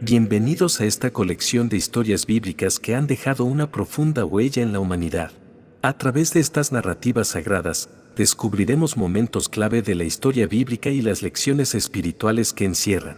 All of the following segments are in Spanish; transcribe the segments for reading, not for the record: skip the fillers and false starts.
Bienvenidos a esta colección de historias bíblicas que han dejado una profunda huella en la humanidad. A través de estas narrativas sagradas, descubriremos momentos clave de la historia bíblica y las lecciones espirituales que encierran.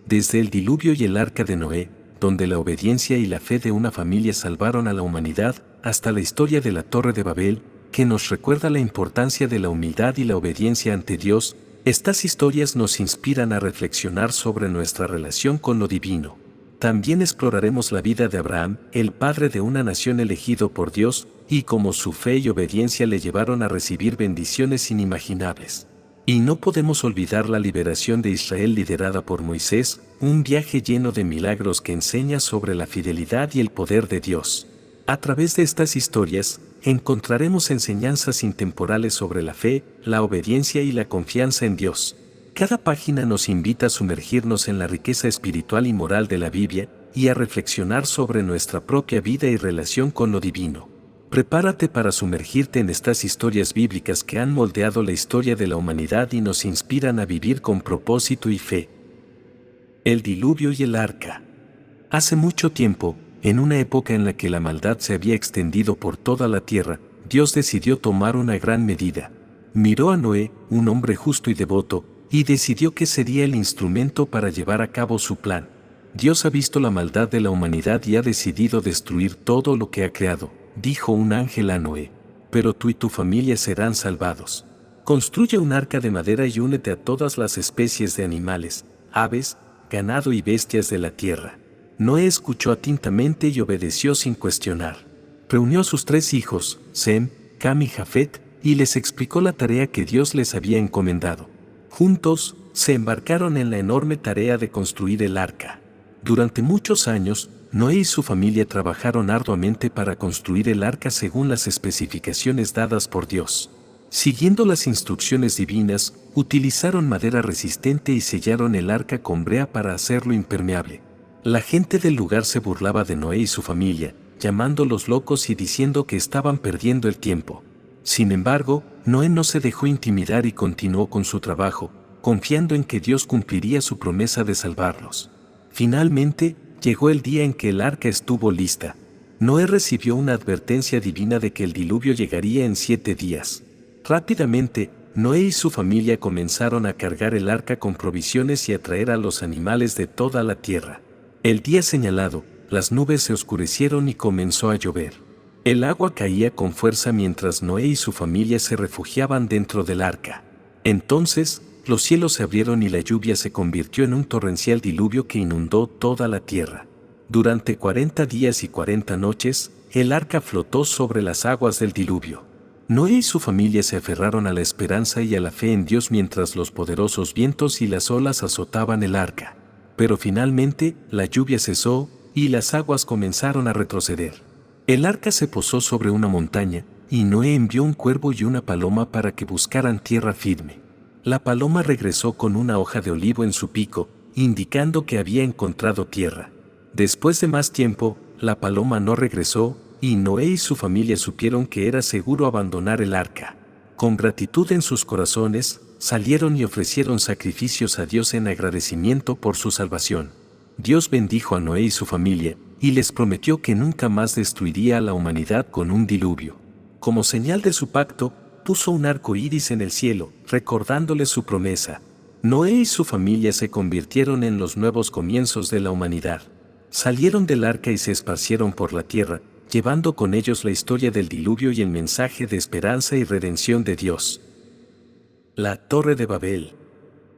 Desde el diluvio y el arca de Noé, donde la obediencia y la fe de una familia salvaron a la humanidad, hasta la historia de la Torre de Babel, que nos recuerda la importancia de la humildad y la obediencia ante Dios. Estas historias nos inspiran a reflexionar sobre nuestra relación con lo divino. También exploraremos la vida de Abraham, el padre de una nación elegido por Dios, y cómo su fe y obediencia le llevaron a recibir bendiciones inimaginables. Y no podemos olvidar la liberación de Israel liderada por Moisés, un viaje lleno de milagros que enseña sobre la fidelidad y el poder de Dios. A través de estas historias, encontraremos enseñanzas intemporales sobre la fe, la obediencia y la confianza en Dios. Cada página nos invita a sumergirnos en la riqueza espiritual y moral de la Biblia y a reflexionar sobre nuestra propia vida y relación con lo divino. Prepárate para sumergirte en estas historias bíblicas que han moldeado la historia de la humanidad y nos inspiran a vivir con propósito y fe. El diluvio y el arca. Hace mucho tiempo, en una época en la que la maldad se había extendido por toda la tierra, Dios decidió tomar una gran medida. Miró a Noé, un hombre justo y devoto, y decidió que sería el instrumento para llevar a cabo su plan. Dios ha visto la maldad de la humanidad y ha decidido destruir todo lo que ha creado, dijo un ángel a Noé. Pero tú y tu familia serán salvados. Construye un arca de madera y únete a todas las especies de animales, aves, ganado y bestias de la tierra. Noé escuchó atentamente y obedeció sin cuestionar. Reunió a sus 3 hijos, Sem, Cam y Jafet, y les explicó la tarea que Dios les había encomendado. Juntos, se embarcaron en la enorme tarea de construir el arca. Durante muchos años, Noé y su familia trabajaron arduamente para construir el arca según las especificaciones dadas por Dios. Siguiendo las instrucciones divinas, utilizaron madera resistente y sellaron el arca con brea para hacerlo impermeable. La gente del lugar se burlaba de Noé y su familia, llamándolos locos y diciendo que estaban perdiendo el tiempo. Sin embargo, Noé no se dejó intimidar y continuó con su trabajo, confiando en que Dios cumpliría su promesa de salvarlos. Finalmente, llegó el día en que el arca estuvo lista. Noé recibió una advertencia divina de que el diluvio llegaría en 7 días. Rápidamente, Noé y su familia comenzaron a cargar el arca con provisiones y a traer a los animales de toda la tierra. El día señalado, las nubes se oscurecieron y comenzó a llover. El agua caía con fuerza mientras Noé y su familia se refugiaban dentro del arca. Entonces, los cielos se abrieron y la lluvia se convirtió en un torrencial diluvio que inundó toda la tierra. Durante 40 días y 40 noches, el arca flotó sobre las aguas del diluvio. Noé y su familia se aferraron a la esperanza y a la fe en Dios mientras los poderosos vientos y las olas azotaban el arca. Pero finalmente, la lluvia cesó y las aguas comenzaron a retroceder. El arca se posó sobre una montaña, y Noé envió un cuervo y una paloma para que buscaran tierra firme. La paloma regresó con una hoja de olivo en su pico, indicando que había encontrado tierra. Después de más tiempo, la paloma no regresó, y Noé y su familia supieron que era seguro abandonar el arca. Con gratitud en sus corazones, salieron y ofrecieron sacrificios a Dios en agradecimiento por su salvación. Dios bendijo a Noé y su familia, y les prometió que nunca más destruiría a la humanidad con un diluvio. Como señal de su pacto, puso un arco iris en el cielo, recordándole su promesa. Noé y su familia se convirtieron en los nuevos comienzos de la humanidad. Salieron del arca y se esparcieron por la tierra, llevando con ellos la historia del diluvio y el mensaje de esperanza y redención de Dios. La Torre de Babel.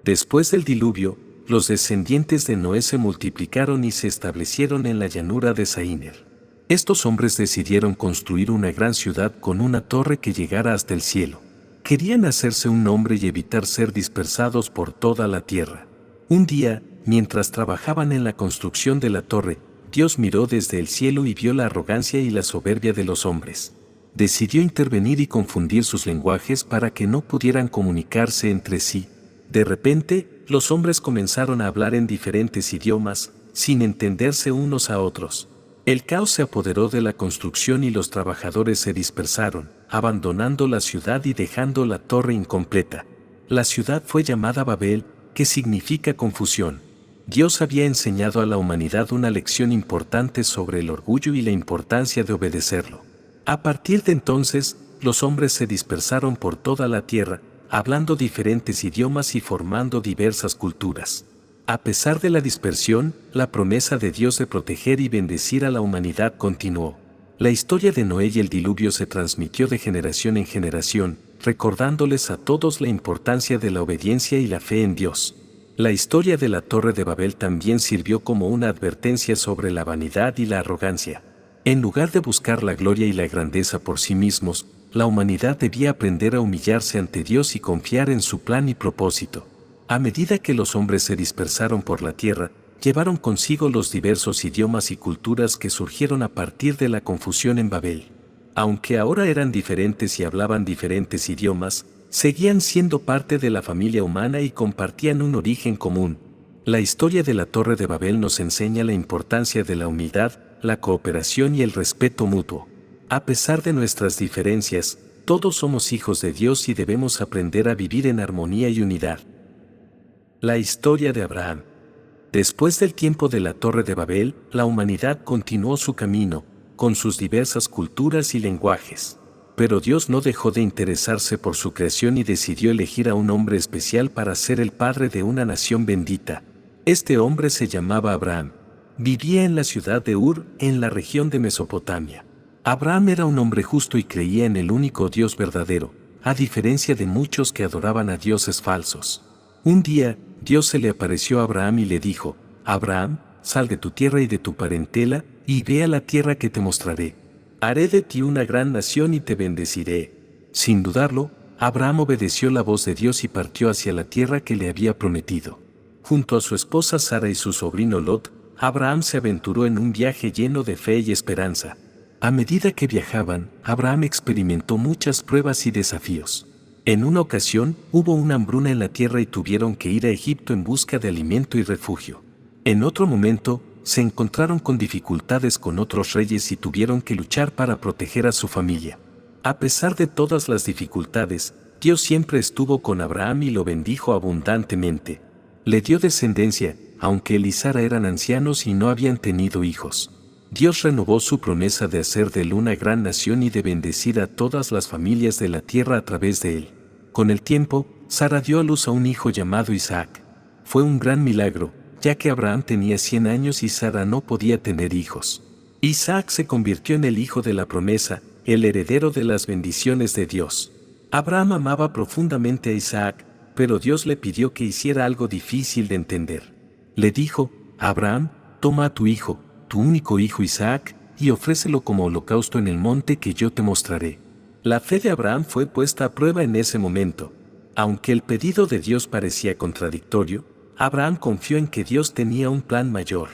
Después del diluvio, los descendientes de Noé se multiplicaron y se establecieron en la llanura de Saíner. Estos hombres decidieron construir una gran ciudad con una torre que llegara hasta el cielo. Querían hacerse un nombre y evitar ser dispersados por toda la tierra. Un día, mientras trabajaban en la construcción de la torre, Dios miró desde el cielo y vio la arrogancia y la soberbia de los hombres. Decidió intervenir y confundir sus lenguajes para que no pudieran comunicarse entre sí. De repente, los hombres comenzaron a hablar en diferentes idiomas, sin entenderse unos a otros. El caos se apoderó de la construcción y los trabajadores se dispersaron, abandonando la ciudad y dejando la torre incompleta. La ciudad fue llamada Babel, que significa confusión. Dios había enseñado a la humanidad una lección importante sobre el orgullo y la importancia de obedecerlo. A partir de entonces, los hombres se dispersaron por toda la tierra, hablando diferentes idiomas y formando diversas culturas. A pesar de la dispersión, la promesa de Dios de proteger y bendecir a la humanidad continuó. La historia de Noé y el diluvio se transmitió de generación en generación, recordándoles a todos la importancia de la obediencia y la fe en Dios. La historia de la Torre de Babel también sirvió como una advertencia sobre la vanidad y la arrogancia. En lugar de buscar la gloria y la grandeza por sí mismos, la humanidad debía aprender a humillarse ante Dios y confiar en su plan y propósito. A medida que los hombres se dispersaron por la tierra, llevaron consigo los diversos idiomas y culturas que surgieron a partir de la confusión en Babel. Aunque ahora eran diferentes y hablaban diferentes idiomas, seguían siendo parte de la familia humana y compartían un origen común. La historia de la Torre de Babel nos enseña la importancia de la humildad, la cooperación y el respeto mutuo. A pesar de nuestras diferencias, todos somos hijos de Dios y debemos aprender a vivir en armonía y unidad. La historia de Abraham. Después del tiempo de la Torre de Babel, la humanidad continuó su camino, con sus diversas culturas y lenguajes. Pero Dios no dejó de interesarse por su creación y decidió elegir a un hombre especial para ser el padre de una nación bendita. Este hombre se llamaba Abraham. Vivía en la ciudad de Ur, en la región de Mesopotamia. Abraham era un hombre justo y creía en el único Dios verdadero, a diferencia de muchos que adoraban a dioses falsos. Un día, Dios se le apareció a Abraham y le dijo: Abraham, sal de tu tierra y de tu parentela, y ve a la tierra que te mostraré. Haré de ti una gran nación y te bendeciré. Sin dudarlo, Abraham obedeció la voz de Dios y partió hacia la tierra que le había prometido. Junto a su esposa Sara y su sobrino Lot, Abraham se aventuró en un viaje lleno de fe y esperanza. A medida que viajaban, Abraham experimentó muchas pruebas y desafíos. En una ocasión, hubo una hambruna en la tierra y tuvieron que ir a Egipto en busca de alimento y refugio. En otro momento, se encontraron con dificultades con otros reyes y tuvieron que luchar para proteger a su familia. A pesar de todas las dificultades, Dios siempre estuvo con Abraham y lo bendijo abundantemente. Le dio descendencia, aunque él y Sara eran ancianos y no habían tenido hijos. Dios renovó su promesa de hacer de él una gran nación y de bendecir a todas las familias de la tierra a través de él. Con el tiempo, Sara dio a luz a un hijo llamado Isaac. Fue un gran milagro, ya que Abraham tenía 100 años y Sara no podía tener hijos. Isaac se convirtió en el hijo de la promesa, el heredero de las bendiciones de Dios. Abraham amaba profundamente a Isaac, pero Dios le pidió que hiciera algo difícil de entender. Le dijo: Abraham, toma a tu hijo, tu único hijo Isaac, y ofrécelo como holocausto en el monte que yo te mostraré. La fe de Abraham fue puesta a prueba en ese momento. Aunque el pedido de Dios parecía contradictorio, Abraham confió en que Dios tenía un plan mayor.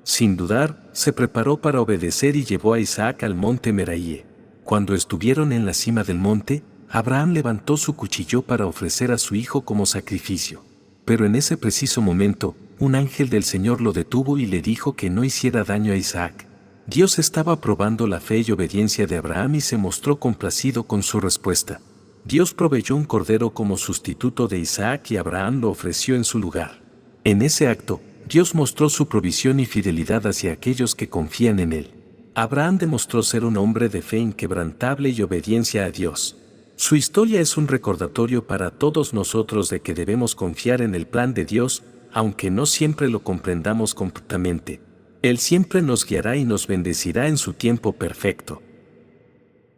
Sin dudar, se preparó para obedecer y llevó a Isaac al monte Meraíe. Cuando estuvieron en la cima del monte, Abraham levantó su cuchillo para ofrecer a su hijo como sacrificio. Pero en ese preciso momento, un ángel del Señor lo detuvo y le dijo que no hiciera daño a Isaac. Dios estaba probando la fe y obediencia de Abraham y se mostró complacido con su respuesta. Dios proveyó un cordero como sustituto de Isaac y Abraham lo ofreció en su lugar. En ese acto, Dios mostró su provisión y fidelidad hacia aquellos que confían en Él. Abraham demostró ser un hombre de fe inquebrantable y obediencia a Dios. Su historia es un recordatorio para todos nosotros de que debemos confiar en el plan de Dios, aunque no siempre lo comprendamos completamente. Él siempre nos guiará y nos bendecirá en su tiempo perfecto.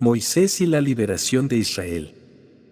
Moisés y la liberación de Israel.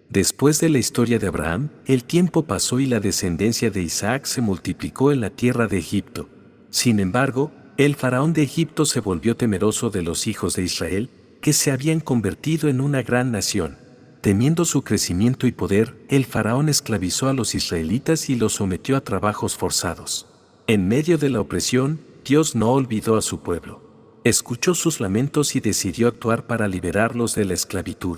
Después de la historia de Abraham, el tiempo pasó y la descendencia de Isaac se multiplicó en la tierra de Egipto. Sin embargo, el faraón de Egipto se volvió temeroso de los hijos de Israel, que se habían convertido en una gran nación. Temiendo su crecimiento y poder, el faraón esclavizó a los israelitas y los sometió a trabajos forzados. En medio de la opresión, Dios no olvidó a su pueblo. Escuchó sus lamentos y decidió actuar para liberarlos de la esclavitud.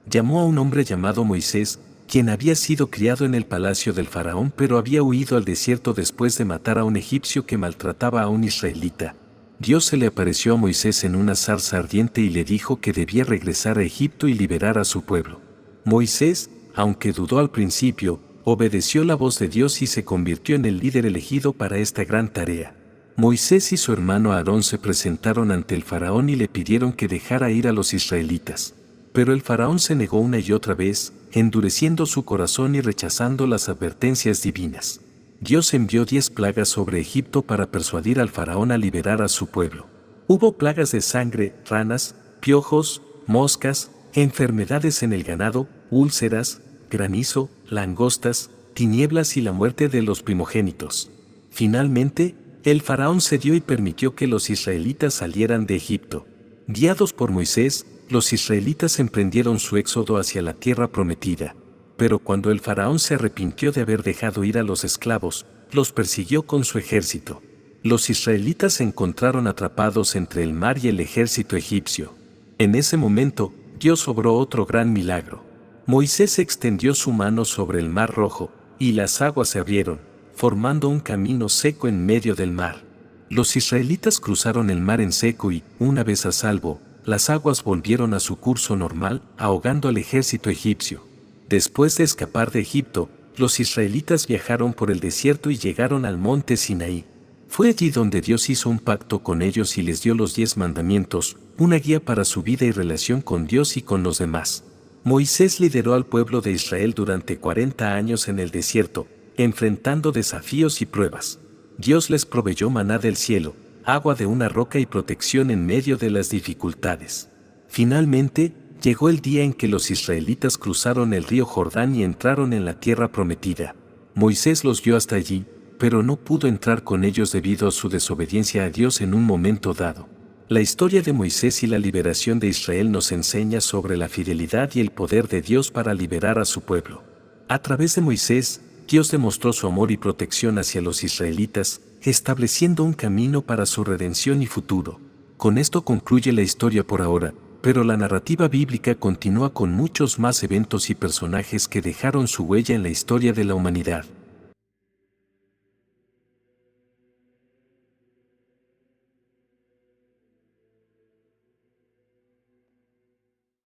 Llamó a un hombre llamado Moisés, quien había sido criado en el palacio del faraón pero había huido al desierto después de matar a un egipcio que maltrataba a un israelita. Dios se le apareció a Moisés en una zarza ardiente y le dijo que debía regresar a Egipto y liberar a su pueblo. Moisés, aunque dudó al principio, Obedeció la voz de Dios y se convirtió en el líder elegido para esta gran tarea. Moisés y su hermano Aarón se presentaron ante el faraón y le pidieron que dejara ir a los israelitas. Pero el faraón se negó una y otra vez, endureciendo su corazón y rechazando las advertencias divinas. Dios envió 10 plagas sobre Egipto para persuadir al faraón a liberar a su pueblo. Hubo plagas de sangre, ranas, piojos, moscas, enfermedades en el ganado, úlceras, granizo, langostas, tinieblas y la muerte de los primogénitos. Finalmente, el faraón cedió y permitió que los israelitas salieran de Egipto. Guiados por Moisés, los israelitas emprendieron su éxodo hacia la tierra prometida. Pero cuando el faraón se arrepintió de haber dejado ir a los esclavos, los persiguió con su ejército. Los israelitas se encontraron atrapados entre el mar y el ejército egipcio. En ese momento, Dios obró otro gran milagro. Moisés extendió su mano sobre el mar Rojo, y las aguas se abrieron, formando un camino seco en medio del mar. Los israelitas cruzaron el mar en seco y, una vez a salvo, las aguas volvieron a su curso normal, ahogando al ejército egipcio. Después de escapar de Egipto, los israelitas viajaron por el desierto y llegaron al monte Sinaí. Fue allí donde Dios hizo un pacto con ellos y les dio los 10 mandamientos, una guía para su vida y relación con Dios y con los demás. Moisés lideró al pueblo de Israel durante 40 años en el desierto, enfrentando desafíos y pruebas. Dios les proveyó maná del cielo, agua de una roca y protección en medio de las dificultades. Finalmente, llegó el día en que los israelitas cruzaron el río Jordán y entraron en la tierra prometida. Moisés los guió hasta allí, pero no pudo entrar con ellos debido a su desobediencia a Dios en un momento dado. La historia de Moisés y la liberación de Israel nos enseña sobre la fidelidad y el poder de Dios para liberar a su pueblo. A través de Moisés, Dios demostró su amor y protección hacia los israelitas, estableciendo un camino para su redención y futuro. Con esto concluye la historia por ahora, pero la narrativa bíblica continúa con muchos más eventos y personajes que dejaron su huella en la historia de la humanidad.